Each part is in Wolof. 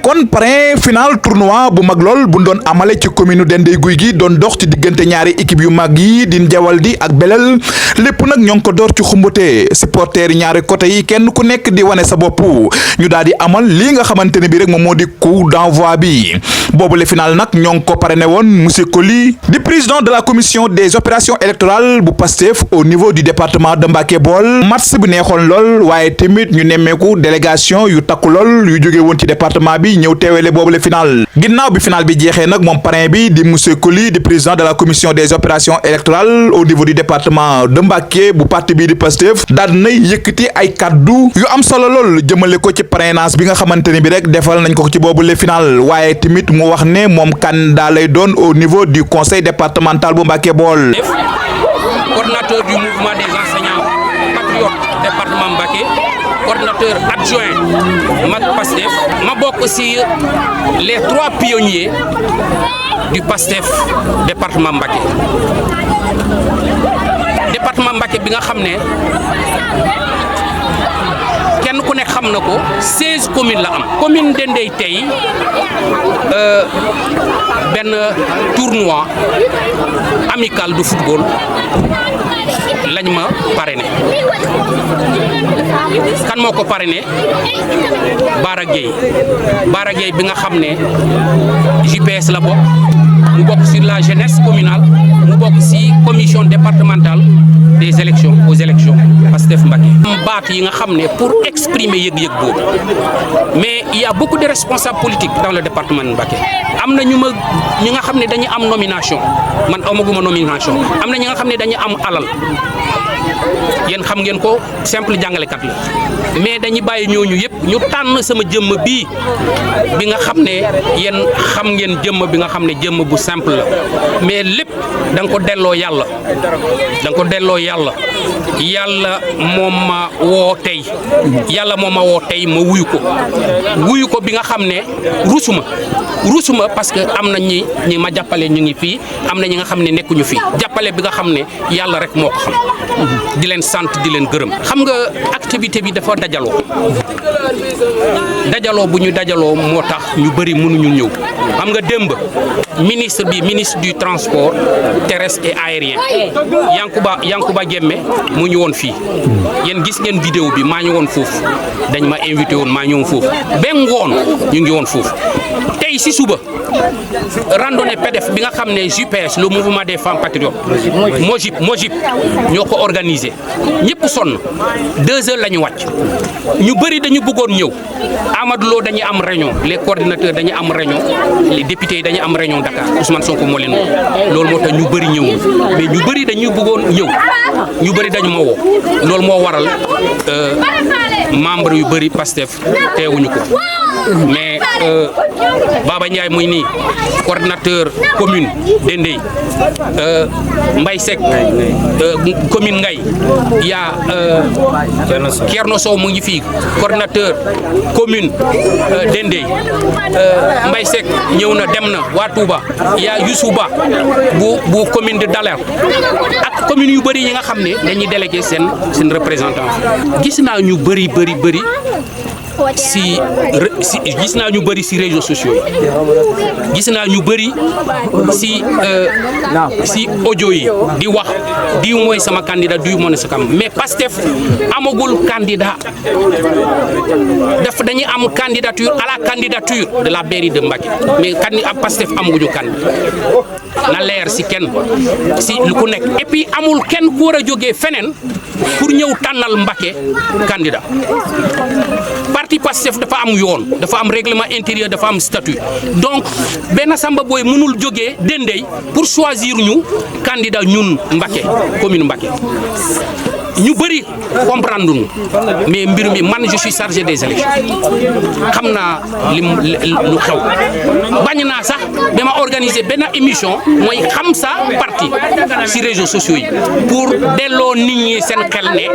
nekkoon parrain final tournoi bu mag lool bu doon amale ci commune Dendey Guy gi doon dox ci diggante ñaari équipe yu mag yi di Ndiawaldi ak Belel lépp nag ñoo ngi ko door ci xumbate supporters yi ñaari côté yi kenn ku nekk di wane sa bopp ñu daal di amal lii nga xamante ne bi rek moom moo di coup d'envoi bi boobu le final nag ñoo ngi ko parrainé woon monsieur Coly di président de la commission des opérations électorales bu Pastef au niveau du département de Mbacké Bol match bi neexoon lool waaye tamit ñu nemmeeku délégation yu takku lool yu jóge woon ci département bi ñëw teewele boobu le final ginnaaw bi final bi jeexee nag moom parrain bi di monsieur Coly di président de la commission des opérations électorales au niveau du département de Mbacké bu parti bi di Pastef daal na yëkkati ay kaddu yu am solo lool jëmale ko ci parrainage bi nga xamante ne bi rek defal nañ ko ci boobu le final waaye tamit mu wax ne moom candidat lay doon au niveau du conseil départemental bu Mbacké Bol. Coordinateur du mouvement des enseignants patriotes département Mbacké, coordinateur adjoint mag Pastef, ma bokk aussi les 3 pionniers du Pastef département Mbacké. Département Mbacké bi nga xam ne kenn ku nekk xam na ko 16 communes la am commune Dendey tey benn tournoi amical de football lañ ma parrainé kan moo ko parrainé Bara Gueye bi nga xam ne JPS la bokk mu bokk sur la jeunesse communale mu bokk ci commission départementale des élections aux élections Pastef Mbacké baat yi nga xam ne pour exprimer yëg-yëg boobu mais il y a beaucoup de responsables politiques dans le département de Mbacké am na ñi nga xam ne dañu am nomination man amaguma nomination am na ñi nga xam ne dañu am alal yéen xam ngeen ko simple jàngalekat la mais dañuy bàyyi ñooñu yëpp ñu tànn sama jëmm bii bi nga xam ne yéen xam ngeen jëmm bi nga xam ne jëmm bu simple la mais lépp da nga ko delloo yàlla yàlla moom ma woo tey ma wuyu ko bi nga xam ne rusuma parce que am na ñi ma jàppale ñu ngi fii am na ñi nga xam ne nekkuñu fii jàppale bi nga xam ne yàlla rek moo ko xam di leen sant di leen gërëm xam nga activité bi dafa dajaloo bu ñu dajaloo moo tax ñu bëri mënuñu ñëw xam nga démb ministre du transport terrestre et aérien Yankuba Diémé mu ñu woon fii yéen gis ngeen vidéo bi maa ñu woon foofu dañ ma invité woon maa ñëwoon foofu ba ngoon ñu ngi woon foofu tey si suba randonnée pédestre bi nga xam ne JPS le mouvement des femmes patriotes Mojib ñoo ko organisé ñëpp sonn 2 heures la ñu wàcc ñu bëri dañu bëggoon ñëw Amadou Lo dañuy am réunion les coordinateurs dañuy am réunion les députés dañuy am réunion Dakar Ousmane Sonko moo leen woo loolu moo tax ñu bëri ñëw mais ñu bëri dañu bëggoon ñëw ñu bëri dañu ma woo loolu moo waral membre yu bëri Pastef teewuñu ko mais Baba Ndiaye muy nii coordinateur commune Dendey Mbaye Seck commune Ngay yaa Thierno Sow mu ngi fii coordinateur commune Dendey Mbaye Seck ñëw na dem na waa Touba yaa Youssou Ba bu commune de Daler ak commune yu bëri yi nga xam ne dañuy délégué seen représentant gis naa ñu bëri gis naa ñu bëri si réseaux sociaux yi gis naa ñu bëri si audio yi di wax diw mooy sama candidat diw moo ne sa kam mais Pastef amagul candidat dañuy am candidature à la candidature de la mairie de Mbacké mais Pastef amaguñu candidat na leer si kenn si lu ku nekk et puis amul kenn ku war a jógee feneen pour ñëw tànnal Mbacké candidat parti Pastef dafa am yoon dafa am règlement intérieur dafa am statut donc benn Samba Boy mënul jógee Dendey pour choisir ñu candidat ñun Mbacké commune Mbacké ñu bëri comprendre ñu mais mbir mi man je suis chargé des élections xam naa lu xew bañ naa sax dama organiser benn émission mooy xam sa parti si réseaux sociaux yi pour delloo nit ñi seen xel ne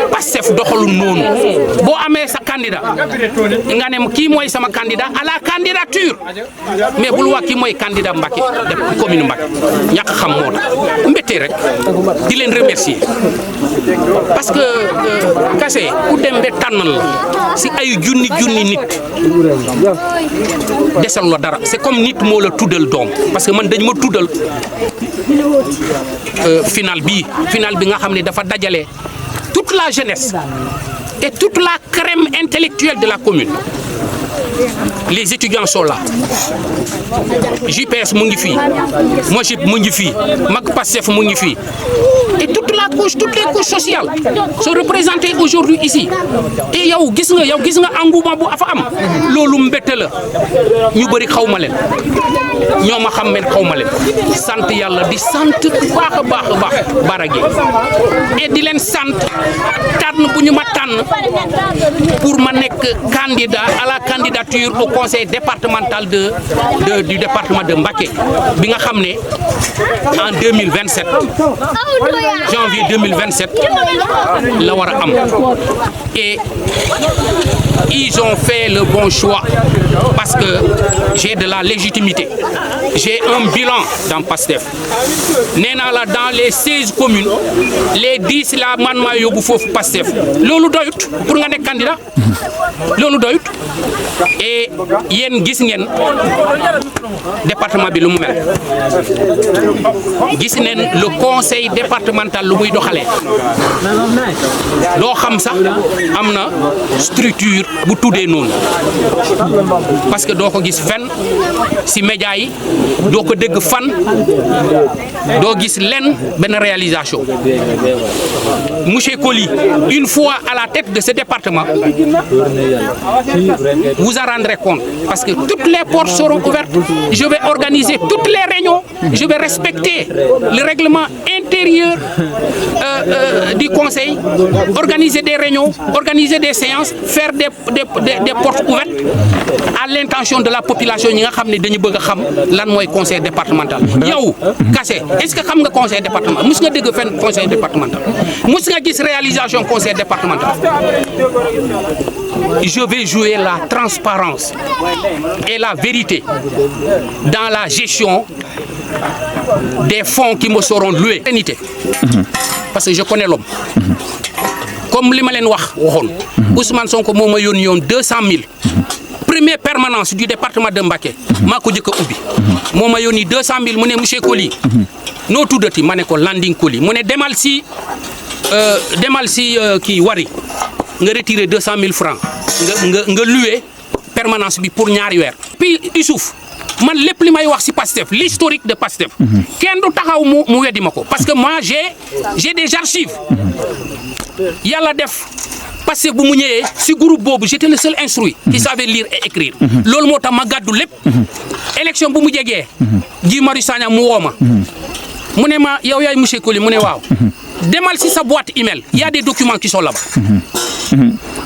Pastef doxalu noonu boo amee sa candidat nga ne kii mooy sama candidat à la candidature mais bul wax kii mooy candidat Mbacké de commune Mbacké ñàkk xam moo tax mbéttee rek di leen remercier parce que Kassé ku dem ba tànnal la si ay junni nit desal la dara c'est comme nit moo la tuddal doom parce que man dañ ma tuddal final bi nga xam ne dafa dajale toute la jeunesse et toute la crème intellectuelle de la commune. Les étudiants sont là. JPS mu ngi fii Mojib mu ngi fii Mag Pastef mu ngi fii et toutes les couches sociales sont représentées aujourd'hui ici. Et yow gis nga engouement bu afa am loolu mbette la ñu bëri xaw ma leen ñoo ma xam men xaw ma leen sant yàlla di sant baax a baax barage et di leen sant tànn bu ñu ma tànn pour ma nekk candidat à la candidature au conseil départemental du département de Mbacké bi nga xam ne en 2027 janvier 2027 la war a am et ils ont fait le bon choix parce que j'ai de la légitimité, j'ai un bilan dans Pastef. Nee naa la dans les 16 communes les 10 la man maa yóbbu foofu Pastef loolu doyut pour nga nekk candidat loolu doyut et yéen gis ngeen département bi lu mu mel gis neen le conseil départemental lu muy doxalee doo xam sax am na structure bu tuddee noonu parce que doo ko gis fenn ci média yi doo ko dégg fan doo gis lenn benn réalisation monsieur Coly une fois à la tête de ce département vous en rendrez compte parce que toutes les portes seront ouvertes. Je vais organiser toutes les réunions, je vais respecter le règlement intérieur du conseil, organiser des réunions, organiser des séances, faire des portes ouvertes à l'intention de la population ñi nga xam ne dañu bëgg a xam lan mooy conseil départemental. Yow Kassé est-ce que xam nga conseil départemental mus nga dégg fenn conseil départemental mus nga gis réalisation conseil départemental. Je vais jouer la transparence et la vérité dans la gestion des fonds qui me seront loués. Parce que je connais l'homme. Comme li ma leen waxoon Ousmane Sonko moo ma yónni yoon 200 000 première permanence du département de Mbacké maa ko jëkk a ubbi moo ma yónni 200 000 mu ne monsieur Coly noo tuddati ma ne ko Landing Coly mu ne demal si kii Wari nga retirer 200 000 francs nga louer permanence bi pour ñaari weer. Puis Youssouf man lépp li may wax ci Pastef l'historique de Pastef kenn du taxaw mu weddi ma ko parce que moi j'ai des archives yàlla def Pastef bu mu ñëwee ci groupe boobu j'étais le seul instruit qui savait lire et écrire loolu moo tax ma gàddu lépp élection bu mu jegee Guy Marius Sagna mu woo ma mu ne ma yow yaay monsieur Coly mu ne waaw demal ci sa boîte email il y a des documents qui sont là-bas.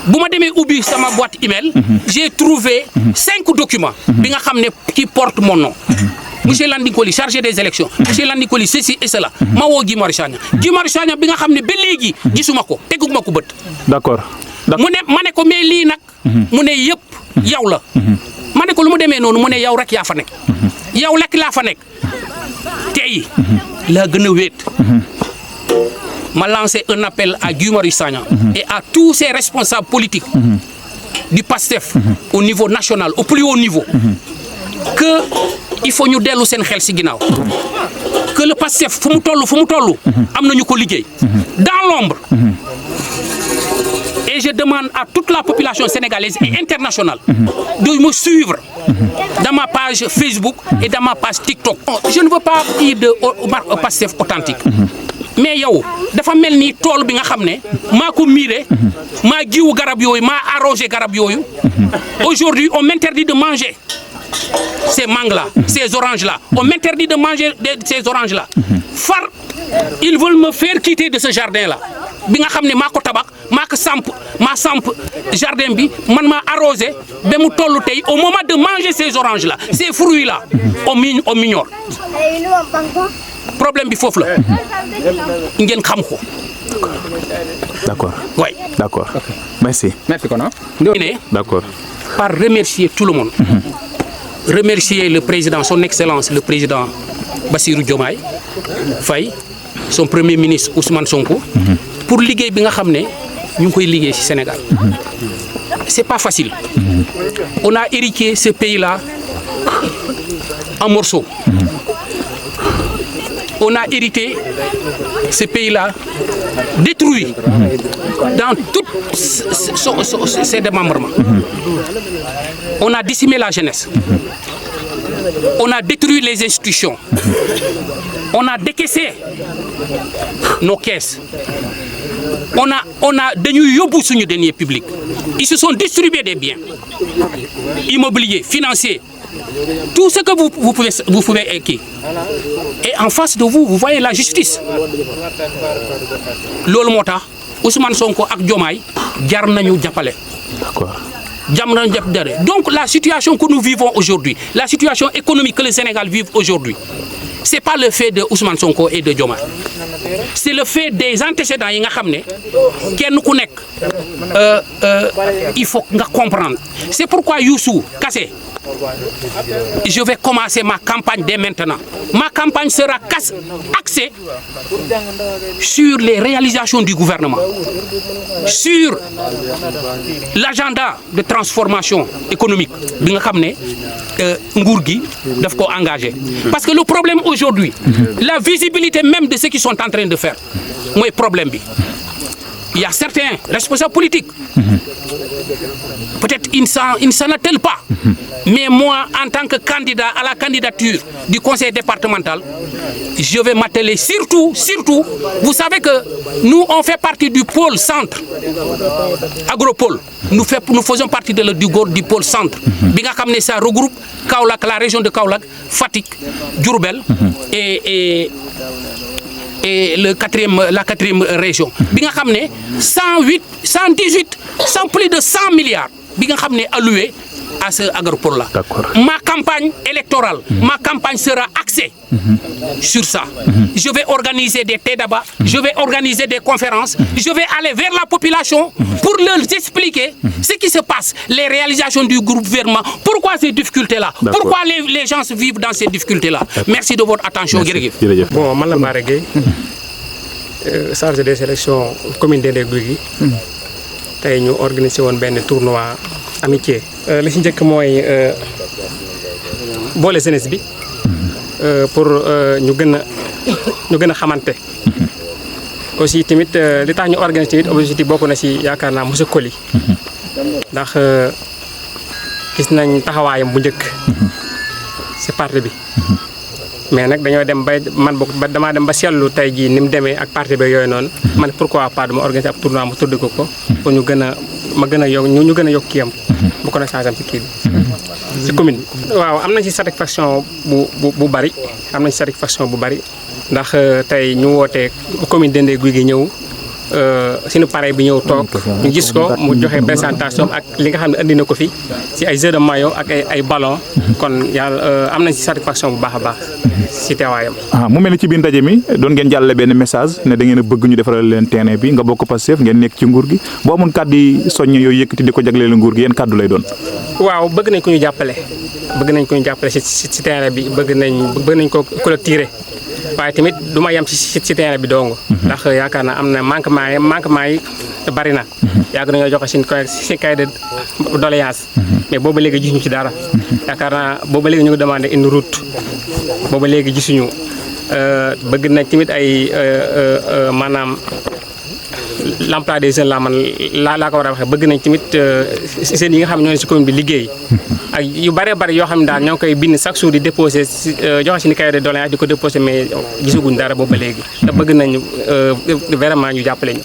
bu ma demee ubbi sama boîte email j'ai trouvé 5 documents bi nga xam ne qui portent mon nom. Monsieur Landing Coly chargé des élections monsieur Landing Coly ceci et cela ma woo Guy Marius Sagna bi nga xam ne ba léegi gisuma ko teguma ko bët. D'accord. mu ne ma ne ko mais lii nag mu ne yëpp yow la ma ne ko lu mu demee noonu mu ne yow rek yaa fa nekk yow lekk laa fa nekk tey laa gën a wéet ma lancé un appel à Guy Marius Sagna et à tous ces responsables politiques du PASTEF au niveau national au plus haut niveau que il faut ñu dellu seen xel ci ginnaaw que le PASTEF fu mu toll am nañu ko liggéey dans l'ombre. Et je demande à toute la population sénégalaise et internationale de me suivre dans ma page Facebook et dans ma page TikTok. Je ne veux pas dire de Pastef authentique. Mais yow dafa mel ni tool bi nga xam ne maa ko miire maa jiwu garab yooyu maa arrosé garab yooyu. Aujourd'hui on m'interdit de manger ces mangues-là, ces oranges-là. On m'interdit de manger ces oranges-là. Far ils veulent me faire quitter de ce jardin-là. Bi nga xam ne maa ko tabax maa samp jardin bi man maa arrosé ba mu toll tey au moment de manger ces oranges-là ces fruits-là on m'ignore. Problème bi foofu la ngeen xam ko. D'accord. Oui. D'accord. Merci. Merci Kona. D'accord. Par remercier tout le monde. Remercier le président, son excellence, le président Bassirou Diomaye Faye, son premier ministre Ousmane Sonko, pour liggéey bi nga xam ne ñu ngi koy liggéey ci Sénégal. C'est pas facile. On a hérité ce pays-là en morceaux. On a hérité ce pays-là détruit dans tous ses démembrements. On a décimé la jeunesse. On a détruit les institutions. On a décaissé nos caisses. On a dañuy yóbbu suñu deniers publics. Ils se sont distribués des biens immobiliers, financiers. Tout ce que vous pouvez acquérir. Et en face de vous, vous voyez la justice. Loolu moo tax Ousmane Sonko ak Diomaye jar nañu jàppale. D'accord. Donc la situation que nous vivons aujourd'hui, la situation économique que le Sénégal vit aujourd'hui, c'est pas le fait de Ousmane Sonko et de Diomaye. C'est le fait des antécédents yi nga xam ne kenn ku nekk il faut nga comprendre. C'est pourquoi Youssou Kassé, je vais commencer ma campagne dès maintenant. Ma campagne sera axée sur les réalisations du gouvernement, sur l'agenda de transformation économique bi nga xam ne nguur gi daf ko engagé. Parce que le problème aujourd'hui, la visibilité même de ce qu'ils sont en train de faire, mooy problème bi. Il y a certains responsables politiques, peut-être ils ne s'en attellent pas, mais moi, en tant que candidat à la candidature du conseil départemental, je vais m'atteler surtout, vous savez que nous, on fait partie du pôle centre, agropole. Nous faisons partie du pôle centre. Bi nga xam ne ça regroupe Kaolack, la région de Kaolack, Fatick, Diourbel et la quatrième région. Bi nga xam ne 118, plus de 100 milliards bi nga xam ne alloué à ce agropole-là. Ma campagne électorale, ma campagne sera axée sur ça. Je vais organiser des TEDABA, je vais organiser des conférences, je vais aller vers la population pour leur expliquer ce qui se passe, les réalisations du gouvernement, pourquoi ces difficultés-là, pourquoi les gens vivent dans ces difficultés-là. Merci de votre attention. Bon, man la Bara Gueye, chargé des élections commune de Guigui. Tey ñu organisé woon benn tournoi amitié. Li ci njëkk mooy boole jeunesse bi pour ñu gën a xamante. Aussi tamit li tax ñu organisé tamit objectif bokk na ci yaakaar naa monsieur Coly. Ndax gis nañ taxawaayam bu njëkk ci parti bi. Mais nag dañoo dem damaa dem ba seetlu tey jii ni mu demee ak parti bi yooyu noonu. Man pourquoi pas dama organiser ab tournoi mu tudd ko pour ñu gën a yokk kiyam. bu connaissance am ci kii bi. ci commune bi. waaw am nañ ci satisfaction bu bari ndax tey ñu wootee commune Dendey Guigui ñëw suñu pare bi ñëw toog ñu gis ko mu joxe présentation ak li nga xam ne andi na ko fi ci ay jeux de maillot ak ay ballon. kon yàlla am nañ ci satisfaction bu baax a baax ci teewaayam. mu mel ni ci biir ndaje mi doon ngeen jàllale benn message ne da ngeen a bëgg ñu defaral leen terrain bi nga bokk Pastef ngeen nekk ci nguur gi boo amoon kàddu yi soññe yooyu yëkkati di ko jagleel nguur gi yéen kàddu lay doon. waaw bëgg nañ ko ñu jàppale ci terrain bi bëgg nañ ko collecter. waaye tamit du ma yem ci terrain bi dong. ndax yaakaar naa am na manquement yi bari na. yàgg nañoo joxe si cahier de doléance. mais booba léegi gisuñu ci dara. yaakaar naa booba léegi ñu ngi demandé une route. booba léegi gisuñu bëgg nañ tamit ay maanaam l'emploi des jeunes laa ko war a waxee bëgg nañ tamit jeunes yi nga xam ne ñoo ne si commune bi liggéey. ak yu bëree bëri yoo xam ne daal ñoo ngi koy bind chaque jour di déposé joxe si ni cahier de doléance di ko déposé mais gisaguñ dara booba léegi. te bëgg nañu vraiment ñu jàppale ñu.